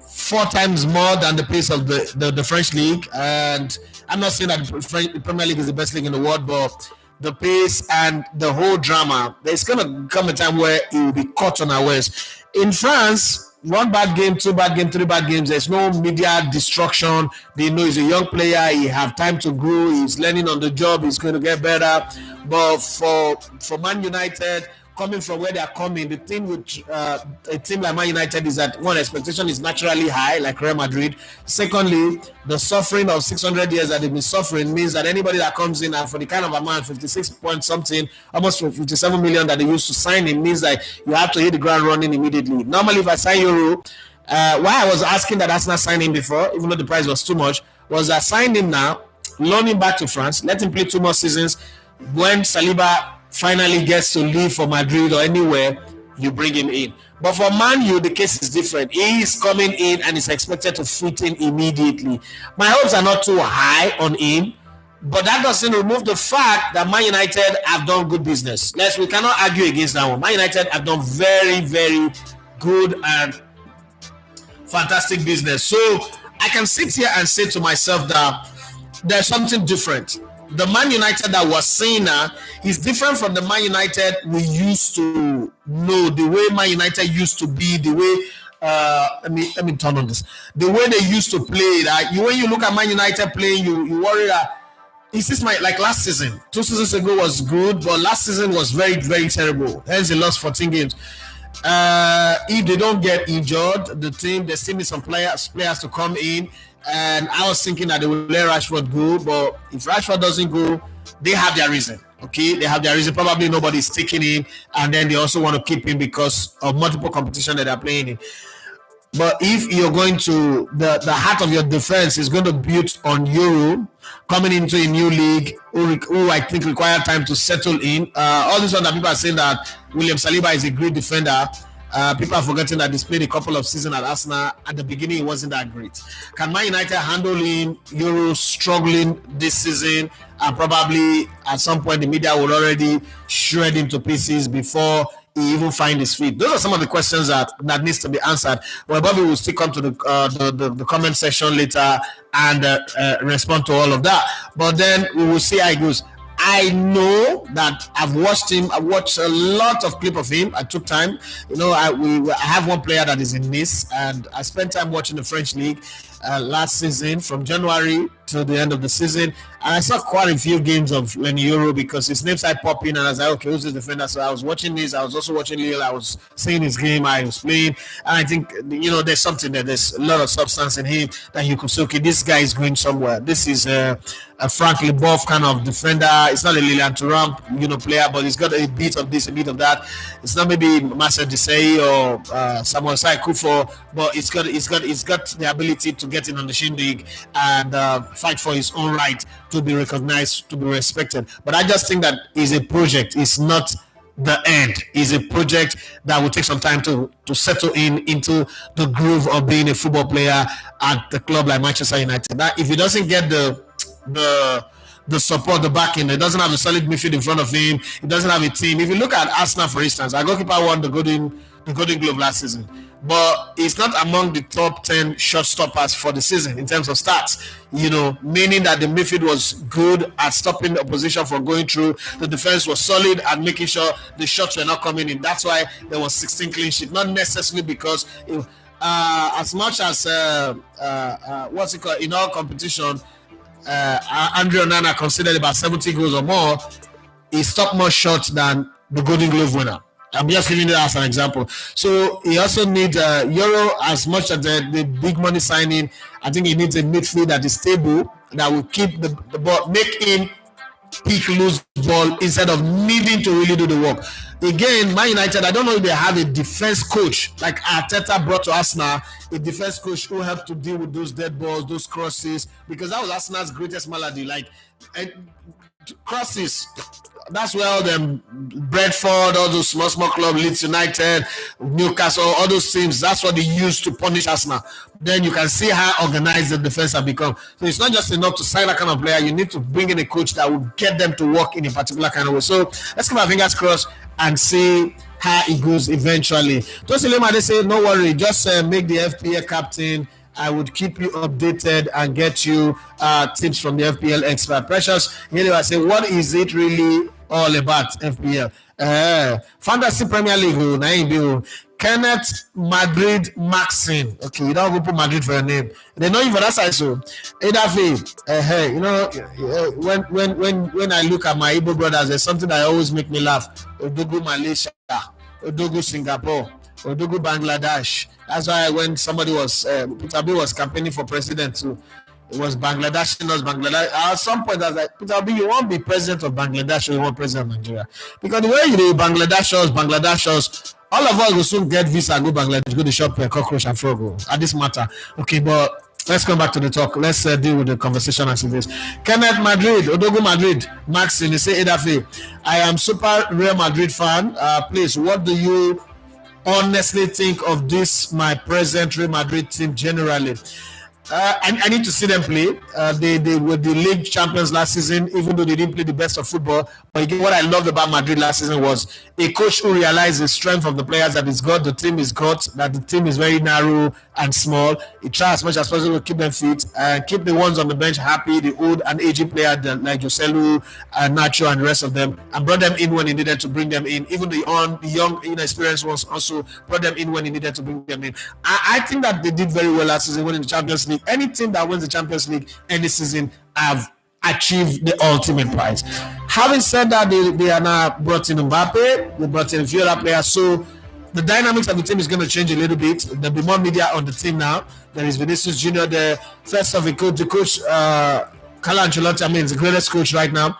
4 times more than the pace of the French League. And I'm not saying that the Premier League is the best league in the world, but the pace and the whole drama, there's going to come a time where he will be caught unawares. In France, 1 bad game, 2 bad games, 3 bad games, there's no media destruction. They know he's a young player, he have time to grow, he's learning on the job, he's going to get better. But for Man United, coming from where they are coming, the thing with a team like Man United is that one, expectation is naturally high, like Real Madrid. Secondly, the suffering of 600 years that they've been suffering means that anybody that comes in and for the kind of amount, 56 point something, almost 57 million that they used to sign him, means that you have to hit the ground running immediately. Normally, if I sign Euro, why I was asking that Arsenal sign him before, even though the price was too much, was I signed him now, loan him back to France, let him play 2 more seasons. When Saliba finally gets to leave for Madrid or anywhere, you bring him in. But for Man U, the case is different. He is coming in and is expected to fit in immediately. My hopes are not too high on him, but that doesn't remove the fact that Man United have done good business. We cannot argue against that one. Man United have done very, very good and fantastic business. So I can sit here and say to myself that there's something different. The Man United that was seen now is different from the Man United we used to know, the way Man United used to be, the way let me turn on this. The way they used to play. When you look at Man United playing, you worry that is this like last season? 2 seasons ago was good, but last season was very, very terrible. Hence they lost 14 games. If they don't get injured, the team, there still need some players to come in. And I was thinking that they will let Rashford go, but if Rashford doesn't go, they have their reason. Okay, they have their reason. Probably nobody's taking him, and then they also want to keep him because of multiple competition that they're playing in. But if you're going to the heart of your defense is going to build on Euro coming into a new league, who I think require time to settle in. All these other people are saying that William Saliba is a great defender. People are forgetting that he's played a couple of seasons at Arsenal. At the beginning, it wasn't that great. Can Man United handle him? Euro struggling this season, and probably at some point the media will already shred him to pieces before he even find his feet? Those are some of the questions that needs to be answered. Well, Bobby will still come to the comment section later and respond to all of that. But then we will see how it goes. I know that I've watched him. I watched a lot of clip of him. I took time. You know, I have one player that is in Nice, and I spent time watching the French league last season from January to the end of the season. And I saw quite a few games of Lenny Euro because his name started popping, and I was like, okay, who's this defender? So I was watching this. I was also watching Lille. I was seeing his game. I was playing. And I think, you know, there's something there. There's a lot of substance in him that you could say, okay, this guy is going somewhere. This is a Frank Leboeuf kind of defender. It's not a Lilian Thuram, you know, player, but he's got a bit of this, a bit of that. It's not maybe Marcel Desailly or Samuel Saikufo, but it's got the ability to get in on the shindig and fight for his own right to be recognized, to be respected. But I just think that is a project. It's not the end. Is a project that will take some time to settle into the groove of being a football player at the club like Manchester United. That if he doesn't get the support, the backing, it doesn't have a solid midfield in front of him, it doesn't have a team. If you look at Arsenal, for instance, our goalkeeper won the Golden Glove last season, but it's not among the top 10 shot stoppers for the season in terms of stats, you know, meaning that the midfield was good at stopping the opposition from going through. The defense was solid at making sure the shots were not coming in. That's why there was 16 clean sheets, not necessarily because as much as what's it called, in all competition, Andre Onana considered about 70 goals or more. He stopped more shots than the Golden Glove winner. I'm just giving it as an example. So he also needs Euro, as much as the big money signing. I think he needs a midfield that is stable, that will keep the ball, make him pick loose ball instead of needing to really do the work. Again, Man United, I don't know if they have a defense coach like Arteta brought to Arsenal, a defense coach who helped to deal with those dead balls, those crosses, because that was Arsenal's greatest malady. Like crosses, that's where all them Brentford, all those small clubs, Leeds United, Newcastle, all those teams, that's what they use to punish Arsenal. Then you can see how organized the defense have become. So it's not just enough to sign that kind of player. You need to bring in a coach that will get them to work in a particular kind of way. So let's keep our fingers crossed and see how it goes eventually. Tosilema, they say, no worry, just make the FPL captain. I would keep you updated and get you tips from the FPL expert. Precious, here I say, what is it really all about, FPL? Fantasy Premier League, Kenneth Madrid Maxine. Okay, you don't go put Madrid for your name. They know you for that side, so you know, when I look at my Igbo brothers, there's something that always make me laugh. Odogu Malaysia, Odogu Singapore, Odogu Bangladesh. That's why when somebody was Peter B was campaigning for president too, it was Bangladesh, not Bangladesh. At some point, I was like, Peter B, you won't be president of Bangladesh, or you want president of Nigeria? Because the way you do Bangladeshers, all of us will soon get visa, go Bangladesh, go to shop cockroach and frog at this matter. Okay, but let's come back to the talk. Let's deal with the conversation as it is. Kenneth Madrid, Odogu Madrid, Maxine, they say Edafe, I am super Real Madrid fan. Please, what do you honestly think of this, my present Real Madrid team generally? I need to see them play. They were the league champions last season, even though they didn't play the best of football. But again, what I loved about Madrid last season was a coach who realized the strength of the players that he's got, the team is got, that the team is very narrow and small. He tries as much as possible to keep them fit and keep the ones on the bench happy, the old and aging players like Joselu, Nacho, and the rest of them, and brought them in when he needed to bring them in. Even the young, inexperienced ones also brought them in when he needed to bring them in. I think that they did very well last season winning the Champions League. Any team that wins the Champions League any season have achieved the ultimate prize. Having said that, they are now brought in Mbappe, they brought in a few other players, so the dynamics of the team is going to change a little bit. There'll be more media on the team now. There is Vinicius Junior, the first of the coach, Carlo Ancelotti, is the greatest coach right now.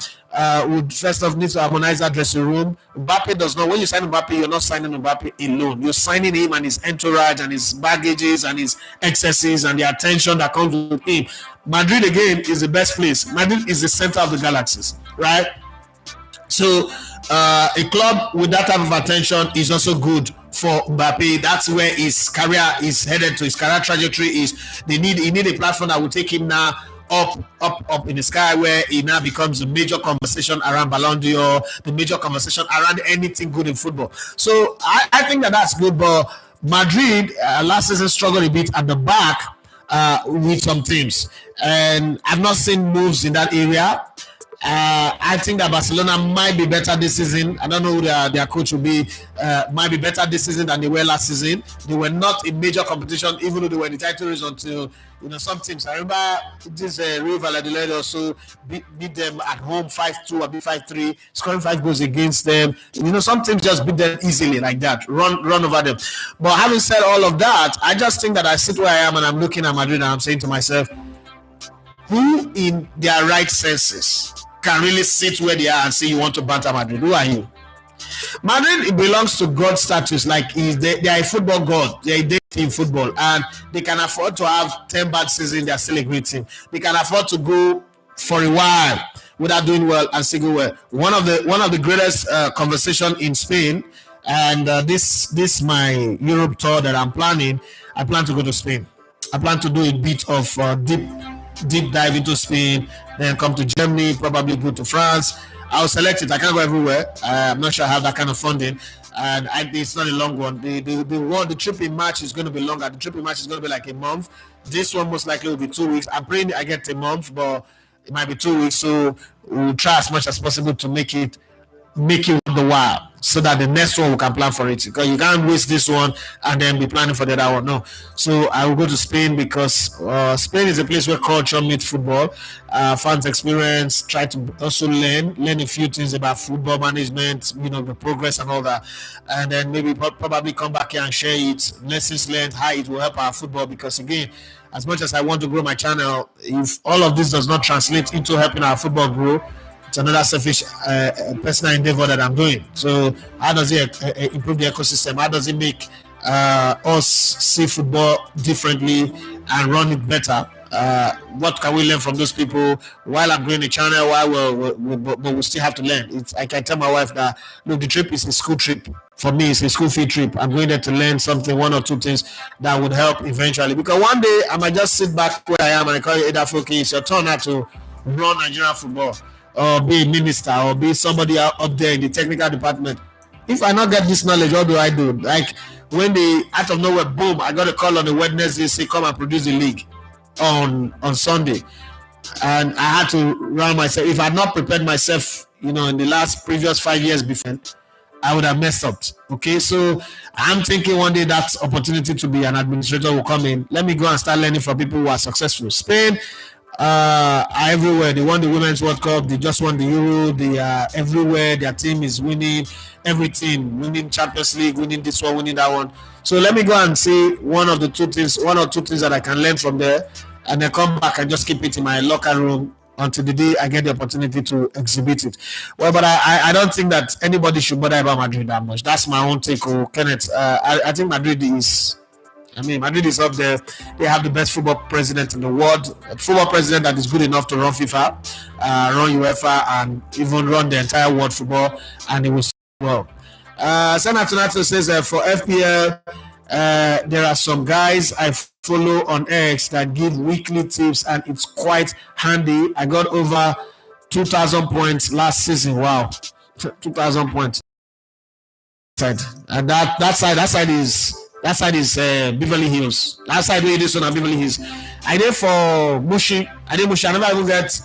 Would first of need to harmonize that dressing room. Mbappe does not. When you sign Mbappe, you're not signing Mbappe alone. You're signing him and his entourage and his baggages and his excesses and the attention that comes with him. Madrid again is the best place. Madrid is the center of the galaxies, right? So a club with that type of attention is also good for Mbappe. That's where his career is headed to. His career trajectory is. He need a platform that will take him now up in the sky, where it now becomes a major conversation around Ballon d'Or, the major conversation around anything good in football. So I think that's good. But Madrid last season struggled a bit at the back with some teams, and I've not seen moves in that area. I think that Barcelona might be better this season. I don't know who their coach will be. Might be better this season than they were last season. They were not in major competition, even though they were in the title race until some teams. I remember this Real Valladolid also beat them at home 5-2 or 5-3, scoring 5 goals against them. Some teams just beat them easily like that, run over them. But having said all of that, I just think that I sit where I am and I'm looking at Madrid and I'm saying to myself, who in their right senses can really sit where they are and say you want to banter Madrid? Who are you? Madrid, it belongs to God status. Like they are a football god. They are a deity in football, and they can afford to have 10 bad seasons. They are still a great team. They can afford to go for a while without doing well and still go well. One of the greatest conversation in Spain, and this my Europe tour that I'm planning. I plan to go to Spain. I plan to do a bit of deep dive into Spain, then come to Germany, probably go to France. I'll select it. I can't go everywhere. I'm not sure I have that kind of funding, and it's not a long one. The trip in March is going to be longer. The trip in March is going to be like a month. This one most likely will be 2 weeks. I'm praying I get a month, but it might be 2 weeks. So we'll try as much as possible to make it worth the while, so that the next one we can plan for it, because you can't waste this one and then be planning for the other one. No. So I will go to Spain, because Spain is a place where culture meets football, fans experience, try to also learn a few things about football management, the progress and all that, and then maybe probably come back here and share it, lessons learned, how it will help our football. Because again, as much as I want to grow my channel, if all of this does not translate into helping our football grow, it's another selfish personal endeavor that I'm doing. So how does it improve the ecosystem? How does it make us see football differently and run it better? What can we learn from those people while I'm growing the channel? But we still have to learn. I can tell my wife that, look, the trip is a school trip. For me, it's a school fee trip. I'm going there to learn something, one or two things that would help eventually. Because one day I might just sit back where I am and I call you, okay, it's your turn now to run Nigerian football, or be a minister, or be somebody up there in the technical department. If I not get this knowledge, what do I do? Like when they out of nowhere, boom, I got a call on the Wednesday, say come and produce the league on Sunday, and I had to run myself. If I had not prepared myself, in the previous 5 years before, I would have messed up. Okay, so I'm thinking one day that opportunity to be an administrator will come in. Let me go and start learning from people who are successful. Spain are everywhere. They won the Women's World Cup. They just won the Euro. They are everywhere. Their team is winning everything, winning Champions League, winning this one, winning that one. So let me go and see one or two things that I can learn from there, and then come back and just keep it in my locker room until the day I get the opportunity to exhibit it. Well, but I don't think that anybody should bother about Madrid that much. That's my own take, Kenneth. I think Madrid is up there. They have the best football president in the world, a football president that is good enough to run FIFA, run UEFA, and even run the entire world football, and it will well. Senator says for FPL, there are some guys I follow on X that give weekly tips, and it's quite handy. I got over 2,000 points last season. Wow, 2,000 points. And that side is Beverly Hills. That side where this one are Beverly Hills. I did for Mushi. I never even get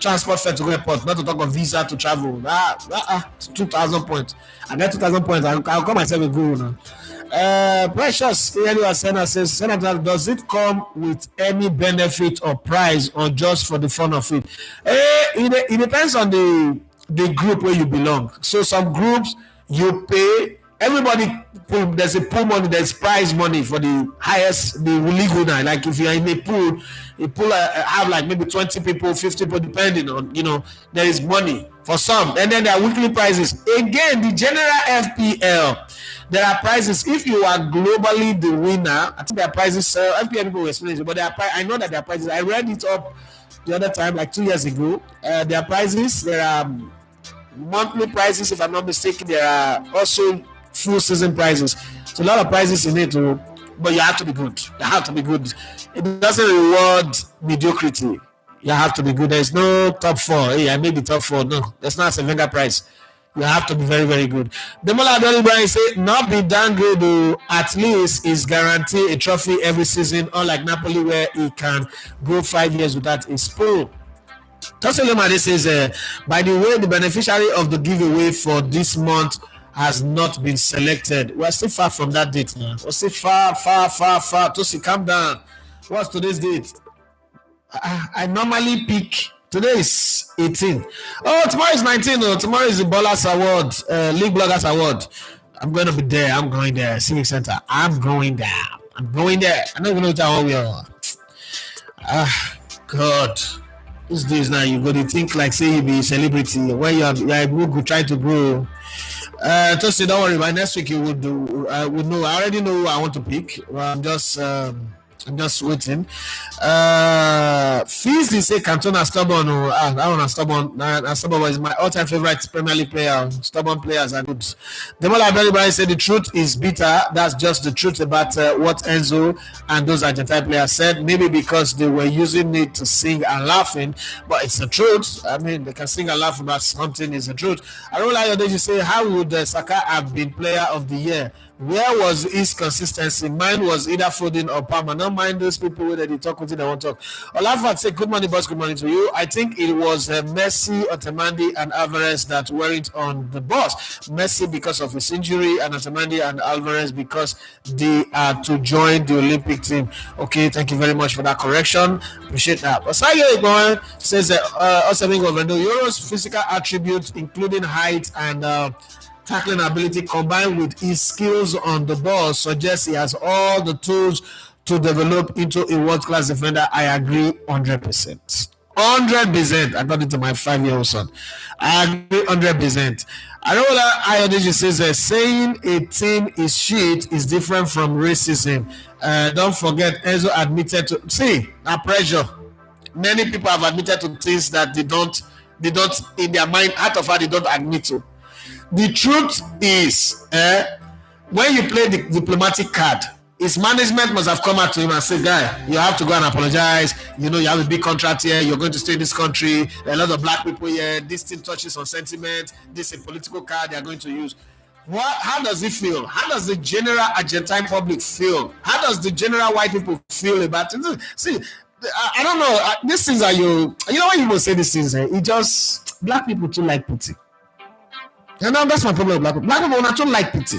transport fare to go airport, not to talk of visa to travel. 2,000 points. I get 2,000 points. I'll call myself a guru now. Precious Senator says, Senator, does it come with any benefit or prize, or just for the fun of it? It depends on the group where you belong. So some groups you pay. Everybody, there's a pool money, there's prize money for the highest, the league winner. Like if you're in a pool have like maybe 20 people, 50 people, depending on, there is money for some. And then there are weekly prizes. Again, the general FPL, there are prizes. If you are globally the winner, I think there are prizes. FPL people will explain it, but I know that there are prizes. I read it up the other time, like 2 years ago. There are prizes. There are monthly prizes, if I'm not mistaken. There are also full season prizes. So a lot of prizes in it, but you have to be good. You have to be good. It doesn't reward mediocrity. You have to be good. There's no top 4. Hey, I made the top 4. No, that's not a Wenger prize. You have to be very, very good. Demola Adonibrahim say not be downgraded. At least is guaranteed a trophy every season, unlike Napoli where he can go 5 years without a spoon. Toselomade says, by the way, the beneficiary of the giveaway for this month has not been selected. We're still far from that date now. We're still far. Tosi, calm down. What's today's date? I normally pick. Today is 18. Oh, tomorrow is 19. Oh, tomorrow is the Ballers Award, League Bloggers Award. I'm going to be there. I'm going there. Civic Center. I'm going there. I don't even know what we are. God. These days now, you go to think like say you be a celebrity when you're a group trying to grow. Tosi, don't worry. By next week you would do. I would know. I already know who I want to pick. I'm just waiting. Feasley say Cantona stubborn. That one is stubborn. Stubborn is my all-time favorite Premier League player. Stubborn players are good. Demola Adonibrahim said the truth is bitter. That's just the truth about what Enzo and those Argentine players said. Maybe because they were using it to sing and laughing, but it's the truth. I mean, they can sing and laugh about something. Is the truth. Arola Yodeji say, how would Saka have been Player of the Year? Where was his consistency? Mine was either Foden or Palmer. Don't mind those people where they talk with you, they won't talk. Olafat say, good morning, boss. Good morning to you. I think it was Messi, Otamendi, and Alvarez that weren't on the bus. Messi because of his injury, and Otamendi and Alvarez because they are to join the Olympic team. Okay, thank you very much for that correction. Appreciate that. Osayo Igbohan says, Euro's physical attributes, including height and tackling ability combined with his skills on the ball suggests he has all the tools to develop into a world-class defender. I agree 100%. 100% according to my 5-year-old son. I agree 100%. Arola Ayodeji says saying a team is shit is different from racism. Don't forget Enzo admitted to that pressure. Many people have admitted to things that they don't in their mind, out of heart, they don't admit to. The truth is, when you play the diplomatic card, his management must have come out to him and said, guy, you have to go and apologize. You know, you have a big contract here. You're going to stay in this country. There are a lot of black people here. This thing touches on sentiment. This is a political card they are going to use. How does it feel? How does the general Argentine public feel? How does the general white people feel about it? See, I don't know. These things are you know when people say these things, it just, black people too like pity. And now that's my problem with black people. Black people don't like pity.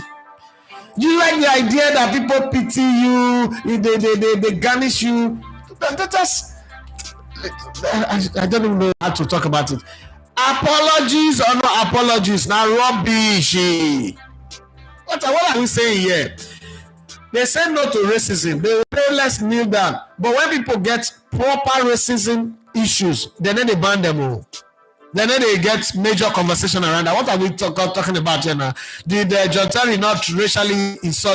You like the idea that people pity you, they garnish you. I don't even know how to talk about it. Apologies or no apologies, now rubbish. What are we saying here? They say no to racism. They say let's kneel down. But when people get proper racism issues, then they ban them all. Then they get major conversation around that. What are we talking about here now? Did John Terry not racially insult